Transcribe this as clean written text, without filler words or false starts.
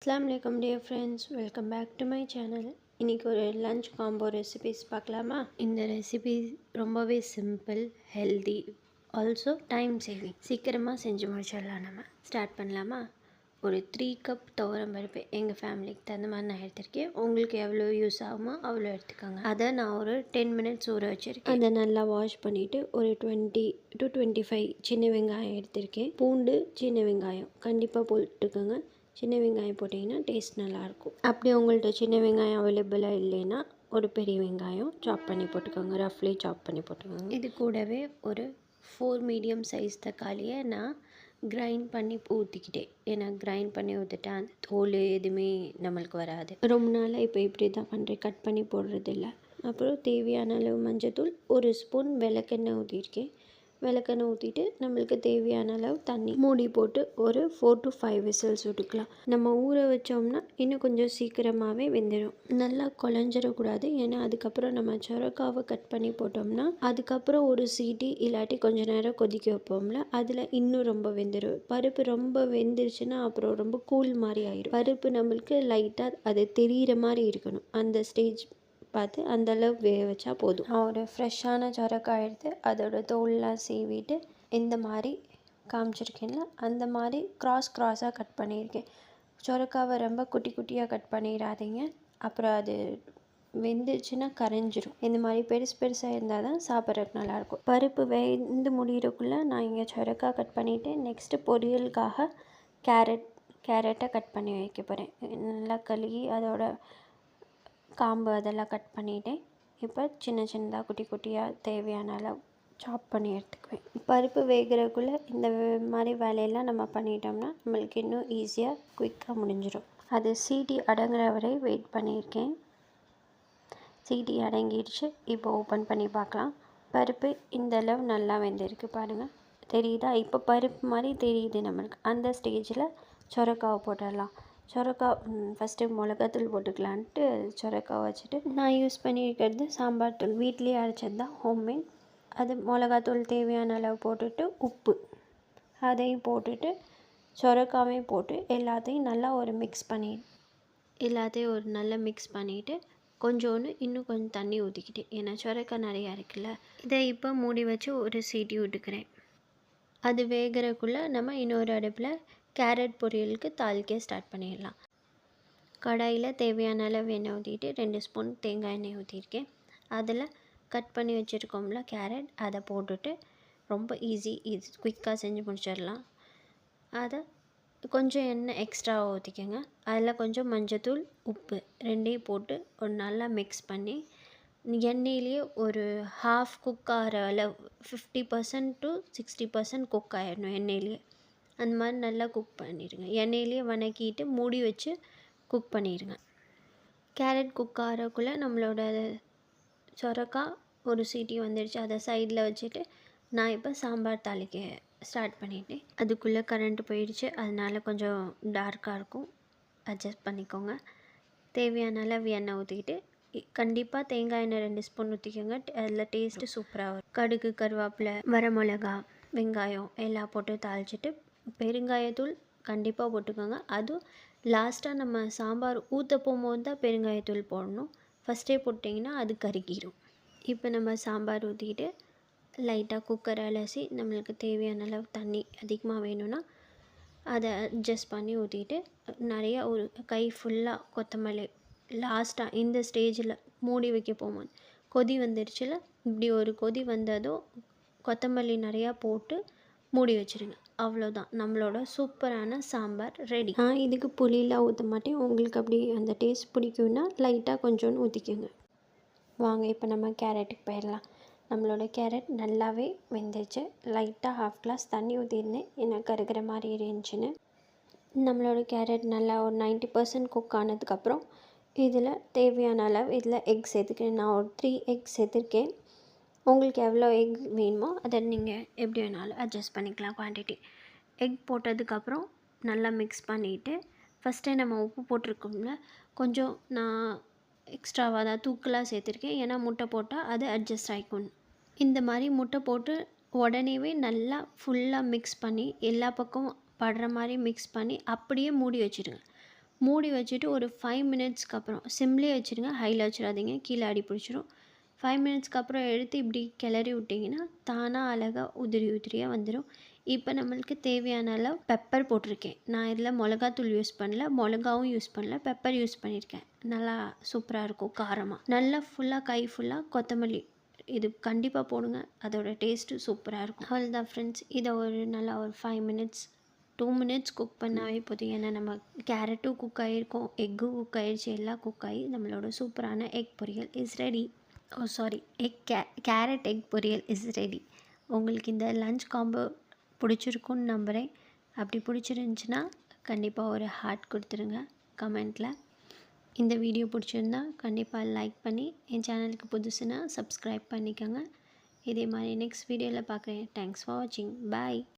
Assalamu alaikum dear friends, welcome back to my channel. இன்றைக்கி ஒரு lunch combo recipes பார்க்கலாமா? இந்த ரெசிபி ரொம்பவே simple, healthy, also time saving. சீக்கிரமாக செஞ்சு முடிச்சிடலாம். நம்ம ஸ்டார்ட் பண்ணலாமா? ஒரு 3 கப் துவரம் பருப்பு எங்கள் ஃபேமிலிக்கு தகுந்த மாதிரி நான் எடுத்திருக்கேன். உங்களுக்கு எவ்வளோ யூஸ் ஆகுமோ அவ்வளோ எடுத்துக்கோங்க. அதை நான் ஒரு 10 மினிட்ஸ் ஊற வச்சுருக்கேன். அதை நல்லா வாஷ் பண்ணிவிட்டு ஒரு 20 to 25 சின்ன வெங்காயம் எடுத்திருக்கேன். பூண்டு, சின்ன வெங்காயம் கண்டிப்பாக போட்டுக்கோங்க. சின்ன வெங்காயம் போட்டிங்கன்னா டேஸ்ட் நல்லாயிருக்கும். அப்படி உங்கள்கிட்ட சின்ன வெங்காயம் அவைலபிளாக இல்லைன்னா ஒரு பெரிய வெங்காயம் சாப் பண்ணி போட்டுக்கோங்க, ரஃப்லி சாப் பண்ணி போட்டுக்கோங்க. இது கூடவே ஒரு 4 மீடியம் சைஸ் தக்காளியை நான் கிரைண்ட் பண்ணி ஊற்றிக்கிட்டேன். ஏன்னா கிரைண்ட் பண்ணி ஊற்றிட்டா அந்த தோல் எதுவுமே நம்மளுக்கு வராது. ரொம்ப நாளாக இப்போ இப்படி தான் பண்ணுறேன், கட் பண்ணி போடுறதில்ல. அப்புறம் தேவையான அளவு மஞ்சத்தூள், ஒரு ஸ்பூன் விளக்கெண்ணெய் ஊற்றிருக்கேன். விளக்கெண்ணெய் ஊற்றிட்டு நம்மளுக்கு தேவையான அளவு தண்ணி மூடி போட்டு ஒரு 4 to 5 விசில்ஸ் விட்டுக்கலாம். நம்ம ஊற வச்சோம்னா இன்னும் கொஞ்சம் சீக்கிரமாகவே வெந்துடும். நல்லா குழஞ்சிடக்கூடாது. ஏன்னா அதுக்கப்புறம் நம்ம சொரக்காவை கட் பண்ணி போட்டோம்னா அதுக்கப்புறம் ஒரு சீட்டி இல்லாட்டி கொஞ்சம் நேரம் கொதிக்க வைப்போம்ல, அதில் இன்னும் ரொம்ப வெந்துடும். பருப்பு ரொம்ப வெந்துருச்சுன்னா அப்புறம் ரொம்ப கூழ் மாதிரி ஆயிடும். பருப்பு நம்மளுக்கு லைட்டாக அது தெரிகிற மாதிரி இருக்கணும். அந்த ஸ்டேஜ் பார்த்து அந்தளவு வேக வச்சா போதும். நான் ஒரு ஃப்ரெஷ்ஷான சொரக்காய் எடுத்து அதோட தோல்லாம் சீவிட்டு இந்த மாதிரி காமிச்சிருக்கேன்ல, அந்த மாதிரி க்ராஸாக கட் பண்ணியிருக்கேன். சொரக்காவை ரொம்ப குட்டி குட்டியாக கட் பண்ணிடாதீங்க, அப்புறம் அது வெந்துச்சுன்னா கரைஞ்சிரும். இந்த மாதிரி பெருசாக இருந்தால் தான் சாப்பிட்றதுக்கு நல்லாயிருக்கும். பருப்பு வெந்து முடிகிறக்குள்ளே நான் இங்கே சொரக்காய் கட் பண்ணிவிட்டு நெக்ஸ்ட்டு பொரியலுக்காக கேரட்டை கட் பண்ணி வைக்க போகிறேன். நல்லா கழுகி அதோட காம்பு அதெல்லாம் கட் பண்ணிவிட்டேன். இப்போ சின்னதாக குட்டி குட்டியாக தேவையான அளவு சாப் பண்ணி எடுத்துக்குவேன். பருப்பு வேகிறதுக்குள்ளே இந்த மாதிரி வேலையெல்லாம் நம்ம பண்ணிட்டோம்னா நம்மளுக்கு இன்னும் ஈஸியாக குயிக்காக முடிஞ்சிடும். அது சீட்டி அடங்குற வரை வெயிட் பண்ணியிருக்கேன். சீட்டி அடங்கிடுச்சு. இப்போ ஓப்பன் பண்ணி பார்க்கலாம். பருப்பு இந்த அளவு நல்லா வெந்திருக்கு பாருங்கள், தெரியுதா? இப்போ பருப்பு மாதிரி தெரியுது நம்மளுக்கு. அந்த ஸ்டேஜில் சொரக்காவை போட்டுடலாம். சொரக்காய் ஃபஸ்ட்டு மிளகாத்தூள் போட்டுக்கலான்ட்டு சொரக்காய் வச்சுட்டு நான் யூஸ் பண்ணியிருக்கிறது சாம்பார் தூள், வீட்லேயே அரைச்சது தான், ஹோம்மேட். அது மிளகாத்தூள் தேவையான அளவு போட்டுட்டு உப்பு அதையும் போட்டுட்டு சொரக்காவையும் போட்டு எல்லாத்தையும் நல்லா ஒரு மிக்ஸ் பண்ணிவிட்டு கொஞ்சோண்டு இன்னும் கொஞ்சம் தண்ணி ஊற்றிக்கிட்டேன். ஏன்னா சொரக்காய் நிறையா இருக்குல்ல. இதை இப்போ மூடி வச்சு ஒரு சீட்டி விட்டுக்கிறேன். அது வேகிறக்குள்ளே நம்ம இன்னொரு அடுப்பில் கேரட் பொரியலுக்கு தாளிக்க ஸ்டார்ட் பண்ணிடலாம். கடாயில் தேவையான அளவு எண்ணெய் ஊற்றிட்டு 2 ஸ்பூன் தேங்காய் எண்ணெய் ஊற்றிருக்கேன். அதில் கட் பண்ணி வச்சுருக்கோம்ல கேரட், அதை போட்டுட்டு ரொம்ப ஈஸி குயிக்காக செஞ்சு முடிச்சிடலாம். அதை கொஞ்சம் எண்ணெய் எக்ஸ்ட்ரா ஊற்றிக்கோங்க. அதில் கொஞ்சம் மஞ்சத்தூள், உப்பு ரெண்டையும் போட்டு ஒரு நல்லா மிக்ஸ் பண்ணி எண்ணெயிலேயே ஒரு ஹாஃப் குக் ஆகிற அளவு 50% to 60% குக் ஆகிடணும். எண்ணெயிலேயே அந்த மாதிரி நல்லா குக் பண்ணிடுங்க. எண்ணெயிலேயே வதக்கிட்டு மூடி வச்சு குக் பண்ணிடுங்க. கேரட் குக் ஆகிறக்குள்ளே நம்மளோட சொரக்காய் ஒரு சீட்டி வந்துடுச்சு. அதை சைடில் வச்சுட்டு நான் இப்போ சாம்பார் தாளிக்க ஸ்டார்ட் பண்ணிட்டேன். அதுக்குள்ளே கரண்ட் போயிடுச்சு, அதனால் கொஞ்சம் டார்க்காக இருக்கும், அட்ஜஸ்ட் பண்ணிக்கோங்க. தேவையான அளவு எண்ணெய் ஊற்றிக்கிட்டு கண்டிப்பாக தேங்காய் எண்ணெய் 2 ஸ்பூன் ஊற்றிக்கோங்க. அதில் டேஸ்ட்டு சூப்பராக வரும். கடுகு, கருவேப்பிலை, வரமிளகா, வெங்காயம் எல்லாம் போட்டு தாளிச்சிட்டு பெருங்காயத்தூள் கண்டிப்பாக போட்டுக்கோங்க. அதுவும் லாஸ்ட்டாக நம்ம சாம்பார் ஊற்ற போகும்போது தான் பெருங்காயத்தூள் போடணும். ஃபஸ்ட்டே போட்டிங்கன்னா அது கருகிடும். இப்போ நம்ம சாம்பார் ஊற்றிக்கிட்டு லைட்டாக குக்கரை அலசி நம்மளுக்கு தேவையான அளவு தண்ணி அதிகமாக வேணும்னா அதை அட்ஜஸ்ட் பண்ணி ஊற்றிட்டு நிறையா ஒரு கை ஃபுல்லாக கொத்தமல்லி லாஸ்ட்டாக இந்த ஸ்டேஜில் மூடி வைக்க போகும்போது கொதி வந்துடுச்சுல, இப்படி ஒரு கொதி வந்ததும் கொத்தமல்லி நிறையா போட்டு மூடி வச்சுருங்க. அவ்வளோதான், நம்மளோட சூப்பரான சாம்பார் ரெடி. நான் இதுக்கு புளியெலாம் ஊற்ற மாட்டேன். உங்களுக்கு அப்படி அந்த டேஸ்ட் பிடிக்கும்னா லைட்டாக கொஞ்சோன்னு ஊற்றிக்கோங்க. வாங்க இப்போ நம்ம கேரட்டுக்கு போயிடலாம். நம்மளோட கேரட் நல்லாவே வெந்துருச்சு. லைட்டாக ஹாஃப் கிளாஸ் தண்ணி ஊற்றிருந்தேன், ஏன்னா கருகிற மாதிரி இருந்துச்சுன்னு. நம்மளோட கேரட் நல்லா ஒரு 90% குக் ஆனதுக்கப்புறம் இதில் தேவையான அளவு இதில் எக் சேர்த்துக்கிறேன். நான் ஒரு 3 எக் சேர்த்துருக்கேன். உங்களுக்கு எவ்வளோ எக் வேணுமோ அதை நீங்கள் எப்படி வேணாலும் அட்ஜஸ்ட் பண்ணிக்கலாம் குவான்டிட்டி. எக் போட்டதுக்கப்புறம் நல்லா மிக்ஸ் பண்ணிவிட்டு ஃபஸ்ட்டே நம்ம உப்பு போட்டிருக்கோம்ல, கொஞ்சம் நான் எக்ஸ்ட்ராவாக தான் தூக்கலாக சேர்த்துருக்கேன். ஏன்னா முட்டை போட்டால் அது அட்ஜஸ்ட் ஆகிக்கணும். இந்த மாதிரி முட்டை போட்டு உடனேவே நல்லா ஃபுல்லாக மிக்ஸ் பண்ணி எல்லா பக்கமும் படுற மாதிரி மிக்ஸ் பண்ணி அப்படியே மூடி வச்சுடுங்க. மூடி வச்சுட்டு ஒரு 5 மினிட்ஸ்க்கு அப்புறம் சிம்லேயே வச்சுருங்க, ஹையில் வச்சிடாதீங்க, கீழே அடி பிடிச்சிரும். 5 மினிட்ஸ்க்கு அப்புறம் எடுத்து இப்படி கிளறி விட்டிங்கன்னா தானாக அழகாக உதிரியாக வந்துடும். இப்போ நம்மளுக்கு தேவையான அளவு பெப்பர் போட்டிருக்கேன். நான் இதில் மிளகாத்தூள் யூஸ் பண்ணல, மிளகாவும் யூஸ் பண்ணல, பெப்பர் யூஸ் பண்ணியிருக்கேன். நல்லா சூப்பராக இருக்கும் காரமாக. நல்லா ஃபுல்லாக கை ஃபுல்லாக கொத்தமல்லி இது கண்டிப்பாக போடுங்க, அதோட டேஸ்ட்டு சூப்பராக இருக்கும். அவ்வளோதான் ஃப்ரெண்ட்ஸ். இதை நல்லா ஒரு 5 மினிட்ஸ் 2 மினிட்ஸ் குக் பண்ணாவே போதும். ஏன்னா நம்ம கேரட்டும் குக் ஆகிருக்கும், எக்கும் குக் ஆகிடுச்சு, எல்லாம் குக் ஆகி நம்மளோட சூப்பரான எக் பொரியல் இஸ் ரெடி. கேரட் எக் பொரியல் இஸ் ரெடி. உங்களுக்கு இந்த லஞ்ச் காம்போ பிடிச்சிருக்குன்னு நம்புகிறேன். அப்படி பிடிச்சிருந்துச்சின்னா கண்டிப்பாக ஒரு ஹார்ட் கொடுத்துருங்க கமெண்ட்டில். இந்த வீடியோ பிடிச்சிருந்தா கண்டிப்பாக லைக் பண்ணி என் சேனலுக்கு புதுசுன்னா சப்ஸ்கிரைப் பண்ணிக்கோங்க. இதே மாதிரி நெக்ஸ்ட் வீடியோவில் பார்க்குறேன். தேங்க்ஸ் ஃபார் வாட்சிங். பாய்.